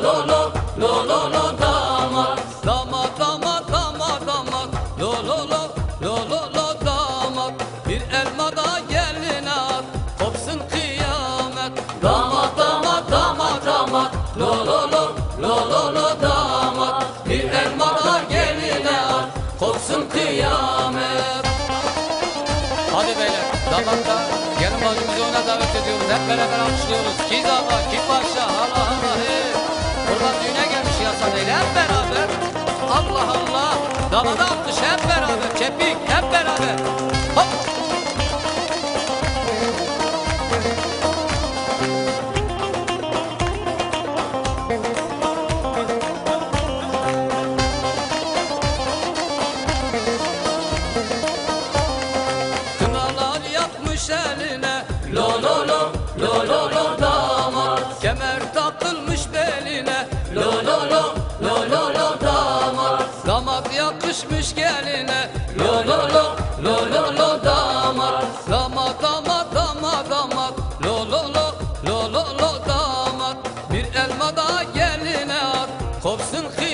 lo lo lo lo damat. Damat damat damat damat, lo lo lo damat. Bir elma da geline at, kopsun kıyamet. Damat damat damat damat, lo lo lo damat. Bir elma da geline at, kopsun kıyamet. Hadi beyler, damatla gelin bacımızı ona davet ediyoruz. Hep beraber alkışlıyoruz. Kiz ağa, kim paşa, Allah Allah. Burada düğüne gelmiş yasa değil, hep beraber. Allah Allah. Damada alkış hep beraber. Kepik hep beraber. Hop. Kınalar yapmış eline, Lo lo lo damat. kemer takılmış beline. Lo lo damat. Damat yakışmış geline. Lo lo damat. Damat damat damat damat, lo lo damat. Bir elma da geline at, kopsun kıyamet.